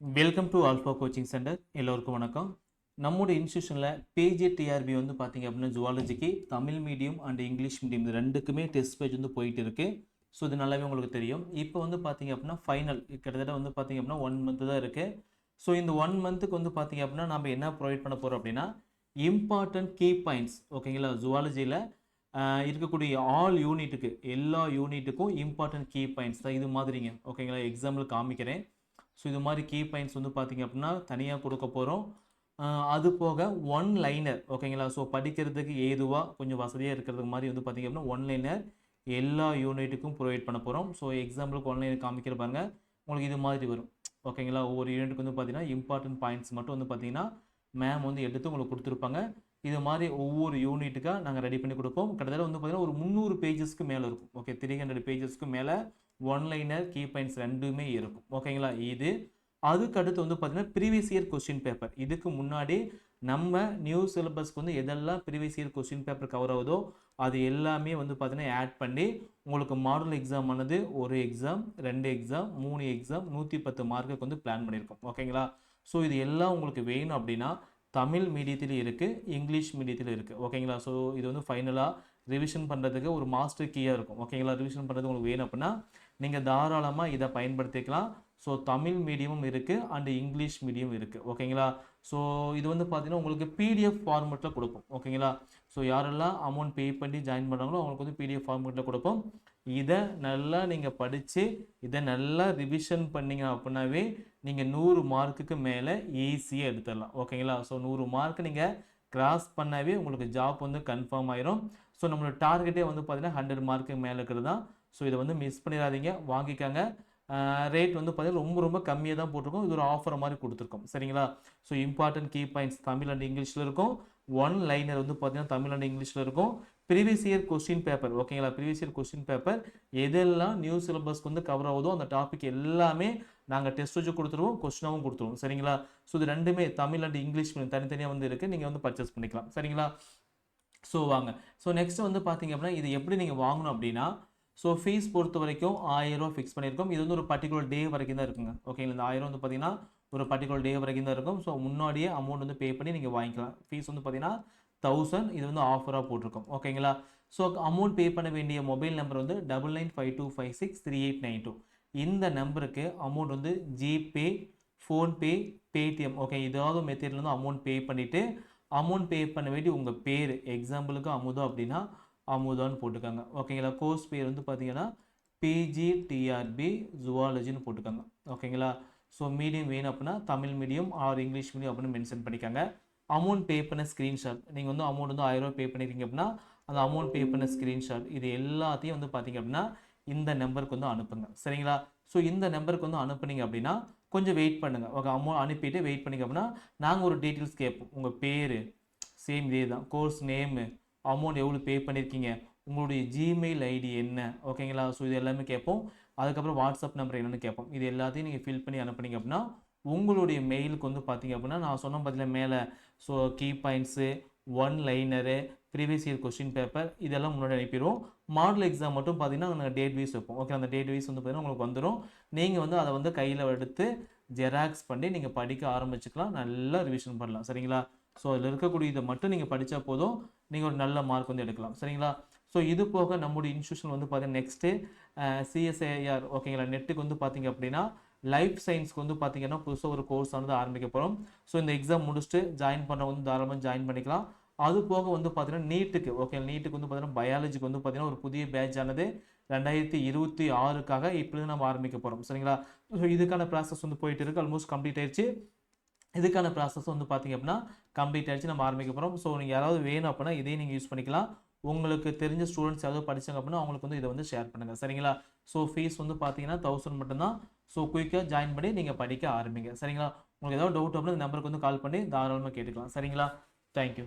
Welcome to Alpha coaching centre. எல்லோருக்கும் வணக்கம். நம்முடைய இன்ஸ்டியூஷனில் பிஜிடிஆர்பி வந்து பார்த்தீங்க அப்படின்னா ஜுவாலஜிக்கு Tamil medium and English medium இது ரெண்டுக்குமே டெஸ்ட் பேஜ் வந்து போயிட்டு இருக்கு. ஸோ இது நல்லாவே உங்களுக்கு தெரியும். இப்போ வந்து பார்த்தீங்க அப்படின்னா ஃபைனல் கிட்டத்தட்ட வந்து பார்த்தீங்க அப்படின்னா 1 month தான் இருக்குது. ஸோ இந்த 1 monthக்கு வந்து பார்த்தீங்க அப்படின்னா நம்ம என்ன ப்ரொவைட் பண்ண போகிறோம் அப்படின்னா இம்பார்ட்டன்ட் கீ பாயிண்ட்ஸ் ஓகேங்களா. ஜுவாலஜியில் இருக்கக்கூடிய ஆல் யூனிட்டுக்கு எல்லா யூனிட்டுக்கும் இம்பார்ட்டன்ட் கீ பாயிண்ட்ஸ் தான் இது மாதிரிங்க ஓகேங்களா. எக்ஸாம்பிள் காமிக்கிறேன். ஸோ இது மாதிரி கீ பாயிண்ட்ஸ் வந்து பார்த்திங்க அப்படின்னா தனியாக கொடுக்க போகிறோம். அது போக ஒன் லைனர் ஓகேங்களா. ஸோ படிக்கிறதுக்கு ஏதுவாக கொஞ்சம் வசதியாக இருக்கிறதுக்கு மாதிரி வந்து பார்த்திங்க அப்படின்னா ஒன் லைனர் எல்லா யூனிட்டுக்கும் ப்ரொவைட் பண்ண போகிறோம். ஸோ எக்ஸாம்பிளுக்கு ஒன் லைனர் காமிக்கிற பாருங்க உங்களுக்கு இது மாதிரி வரும் ஓகேங்களா. ஒவ்வொரு யூனிட்டுக்கு வந்து பார்த்திங்கன்னா இம்பார்ட்டன்ட் பாயிண்ட்ஸ் மட்டும் வந்து பார்த்திங்கன்னா மேம் வந்து எடுத்து உங்களுக்கு கொடுத்துருப்பாங்க. இது மாதிரி ஒவ்வொரு யூனிட்டுக்காக நாங்கள் ரெடி பண்ணி கொடுப்போம். கிட்டத்தட்ட வந்து பார்த்திங்கன்னா ஒரு 300 பேஜஸ்க்கு மேலே இருக்கும். ஓகே, 300 பேஜஸ்க்கு மேலே ஒன் லைனர் கீ பாயிண்ட்ஸ் ரெண்டுமே இருக்கும் ஓகேங்களா. இது அதுக்கு அடுத்து வந்து பார்த்தீங்கன்னா ப்ரீவியஸ் இயர் கொஸ்டின் பேப்பர். இதுக்கு முன்னாடி நம்ம நியூ சிலபஸ்க்கு வந்து எதெல்லாம் previous year question paper cover ஆகுதோ அது எல்லாமே வந்து பார்த்தீங்கன்னா ஆட் பண்ணி உங்களுக்கு மாடல் எக்ஸாம் ஆனது ஒரு எக்ஸாம் 2 எக்ஸாம் 3 எக்ஸாம் 110 மார்க்குக்கு வந்து பிளான் பண்ணியிருக்கோம் ஓகேங்களா. ஸோ இது எல்லாம் உங்களுக்கு வேணும் அப்படின்னா தமிழ் மீடியத்தில் இருக்குது, இங்கிலீஷ் மீடியத்தில் இருக்குது ஓகேங்களா. ஸோ இது வந்து ஃபைனலாக ரிவிஷன் பண்ணுறதுக்கு ஒரு மாஸ்டர் கீயாக இருக்கும் ஓகேங்களா. ரிவிஷன் பண்ணுறது உங்களுக்கு வேணும் அப்படின்னா நீங்கள் தாராளமாக இதை பயன்படுத்திக்கலாம். ஸோ தமிழ் மீடியமும் இருக்குது அண்டு இங்கிலீஷ் மீடியம் இருக்குது ஓகேங்களா. ஸோ இது வந்து பார்த்தீங்கன்னா உங்களுக்கு பிடிஎஃப் ஃபார்மெட்டில் கொடுப்போம் ஓகேங்களா. ஸோ யாரெல்லாம் அமௌண்ட் பே பண்ணி ஜாயின் பண்ணுறாங்களோ அவங்களுக்கு வந்து பிடிஎஃப் ஃபார்மெட்டில் கொடுப்போம். இதை நல்லா நீங்கள் படித்து இதை நல்லா ரிவிஷன் பண்ணிங்க அப்படின்னாவே நீங்கள் 100 மார்க்குக்கு மேலே ஈஸியாக எடுத்துடலாம் ஓகேங்களா. ஸோ 100 மார்க் நீங்கள் கிராஸ் பண்ணாவே உங்களுக்கு ஜாப் வந்து கன்ஃபார்ம் ஆயிரும். ஸோ நம்மளோட டார்கெட்டே வந்து பார்த்தீங்கன்னா 100 மார்க்கு மேலே இருக்கிறது தான். ஸோ இதை வந்து மிஸ் பண்ணிடாதீங்க, வாங்கிக்காங்க. ரேட் வந்து பார்த்தீங்கன்னா ரொம்ப கம்மியாக தான் போட்டிருக்கோம். இது ஒரு ஆஃபர் மாதிரி கொடுத்துருக்கோம் சரிங்களா. So important key points Tamil and இங்கிலீஷில் இருக்கும். ஒன் லைனர் வந்து பார்த்தீங்கன்னா தமிழ் அண்ட் இங்கிலீஷில் இருக்கும். ப்ரீவியஸ் இயர் கொஸ்டின் பேப்பர் ஓகேங்களா. ப்ரீவியஸ் இயர் கொஸ்டின் பேப்பர் எதெல்லாம் நியூ சிலபஸ்க்கு வந்து கவர் ஆகுதோ அந்த டாபிக் எல்லாமே நாங்கள் டெஸ்ட் வச்சு கொடுத்துருவோம், கொஸ்டினாகவும் கொடுத்துருவோம் சரிங்களா. ஸோ இது ரெண்டுமே தமிழ் அண்ட் இங்கிலீஷ் தனித்தனியாக வந்து இருக்குது, நீங்கள் வந்து பர்ச்சேஸ் பண்ணிக்கலாம் சரிங்களா. ஸோ வாங்க. ஸோ நெக்ஸ்ட் வந்து பார்த்தீங்க அப்படின்னா இது எப்படி நீங்கள் வாங்கணும் அப்படின்னா ஸோ ஃபீஸ் பொறுத்த வரைக்கும் 1000 ரூபா ஃபிக்ஸ் பண்ணியிருக்கோம். இது வந்து ஒரு பர்டிகுலர் டே வரைக்கும் தான் இருக்குங்க ஓகேங்களா. இந்த 1000 வந்து பார்த்தீங்கன்னா ஒரு பர்டிகுலர் டே வரைக்கும் தான் இருக்கும். ஸோ முன்னாடியே அமௌண்ட் வந்து பே பண்ணி நீங்கள் வாங்கிக்கலாம். ஃபீஸ் வந்து பார்த்தீங்கன்னா 1000. இது வந்து ஆஃபராக போட்டிருக்கோம் ஓகேங்களா. ஸோ அமௌண்ட் பே பண்ண வேண்டிய மொபைல் நம்பர் வந்து 9952563892. இந்த நம்பருக்கு அமௌண்ட் வந்து ஜிபே, ஃபோன்பே, பேடிஎம் ஓகே ஏதாவது மெத்தடில் வந்து அமௌண்ட் பே பண்ணிவிட்டு அமௌண்ட் பே பண்ண வேண்டி உங்கள் பேர் எக்ஸாம்பிளுக்கு அமுதா அப்படின்னா அமுதான்னு போட்டுக்காங்க ஓகேங்களா. கோர்ஸ் பேர் வந்து பார்த்தீங்கன்னா பிஜிடிஆர்பி ஜுவாலஜின்னு போட்டுக்காங்க ஓகேங்களா. ஸோ மீடியம் வேணும் அப்படின்னா Tamil medium R English medium அப்படின்னு மென்ஷன் பண்ணிக்காங்க. அமௌண்ட் பே பண்ண ஸ்க்ரீன்ஷாட் நீங்கள் வந்து அமௌண்ட் வந்து 1000 ரூபா பே பண்ணியிருக்கீங்க அப்படின்னா அந்த அமௌண்ட் பே பண்ண ஸ்க்ரீன்ஷாட் இது எல்லாத்தையும் வந்து பார்த்தீங்க அப்படின்னா இந்த நம்பருக்கு வந்து அனுப்புங்க சரிங்களா. ஸோ இந்த நம்பருக்கு வந்து அனுப்புனீங்க அப்படின்னா கொஞ்சம் வெயிட் பண்ணுங்கள் ஓகே. அமௌண்ட் அனுப்பிட்டு வெயிட் பண்ணிங்க அப்படின்னா நாங்கள் ஒரு டீட்டெயில்ஸ் கேட்போம். உங்கள் பேர் சேம் இதே தான், கோர்ஸ் நேமு, அமௌண்ட் எவ்வளோ பே பண்ணியிருக்கீங்க, உங்களுடைய ஜிமெயில் ஐடி என்ன ஓகேங்களா. ஸோ இது எல்லாமே கேட்போம். அதுக்கப்புறம் வாட்ஸ்அப் நம்பர் என்னென்னு கேட்போம். இது எல்லாத்தையும் நீங்கள் ஃபில் பண்ணி அனுப்புனீங்க அப்படின்னா உங்களுடைய மெயிலுக்கு வந்து பார்த்தீங்க அப்படின்னா நான் சொன்ன பார்த்தீங்கன்னா மேலே so key points, one liner, previous year question paper இதெல்லாம் முன்னாடி அனுப்பிடுவோம். மாடல் எக்ஸாம் மட்டும் பார்த்தீங்கன்னா நாங்கள் டேட் வைஸ் வைப்போம் ஓகே. அந்த டேட் வைஸ் வந்து பார்த்தீங்கன்னா உங்களுக்கு வந்துடும். நீங்கள் வந்து அதை வந்து கையில் எடுத்து ஜெராக்ஸ் பண்ணி நீங்கள் படிக்க ஆரம்பிச்சுக்கலாம், நல்லா ரிவிஷன் பண்ணலாம் சரிங்களா. ஸோ அதில் இருக்கக்கூடிய இதை மட்டும் நீங்கள் படித்தா போதும், நீங்கள் ஒரு நல்ல மார்க் வந்து எடுக்கலாம் சரிங்களா. ஸோ இது போக நம்முடைய இன்ஸ்டியூஷன் வந்து பார்த்தீங்கன்னா நெக்ஸ்ட்டு சிஎஸ்ஐஆர் ஓகேங்களா. நெட்டுக்கு வந்து பார்த்தீங்க அப்படின்னா லைஃப் சயின்ஸ்க்கு வந்து பார்த்தீங்கன்னா புதுசாக ஒரு கோர்ஸ் ஆனது ஆரம்பிக்க போகிறோம். ஸோ இந்த எக்ஸாம் முடிச்சுட்டு ஜாயின் பண்ணுறவங்க வந்து தாராளமாக ஜாயின் பண்ணிக்கலாம். அது போக வந்து பார்த்தீங்கன்னா நீட்டுக்கு ஓகே, நீட்டுக்கு வந்து பார்த்தீங்கன்னா பயாலஜிக்கு வந்து பார்த்தீங்கன்னா ஒரு புதிய பேட்ச் ஆனது 2026க்காக இப்படி நம்ம ஆரம்பிக்க போகிறோம் சரிங்களா. ஸோ இதுக்கான ப்ராசஸ் வந்து போயிட்டு இருக்குது, ஆல்மோஸ்ட் கம்ப்ளீட் ஆயிடுச்சு. இதுக்கான ப்ராசஸ் வந்து பார்த்திங்க அப்படின்னா கம்ப்ளீட் ஆகிடுச்சு, நம்ம ஆரம்பிக்க போகிறோம். ஸோ நீங்கள் யாராவது வேணும் அப்படின்னா இதையும் நீங்கள் யூஸ் பண்ணிக்கலாம். உங்களுக்கு தெரிஞ்ச ஸ்டூடெண்ட்ஸ் யாராவது படித்தாங்க அப்படின்னா அவங்களுக்கு வந்து இதை வந்து ஷேர் பண்ணுங்கள் சரிங்களா. ஸோ ஃபீஸ் வந்து பார்த்தீங்கன்னா 1000 மட்டும்தான். ஸோ குயிக்காக ஜாயின் பண்ணி நீங்கள் படிக்க ஆரம்பிங்க சரிங்களா. உங்களுக்கு ஏதாவது டவுட் அப்படின்னா இந்த நம்பருக்கு வந்து கால் பண்ணி தாராளமாக கேட்டுக்கலாம் சரிங்களா. தேங்க்யூ.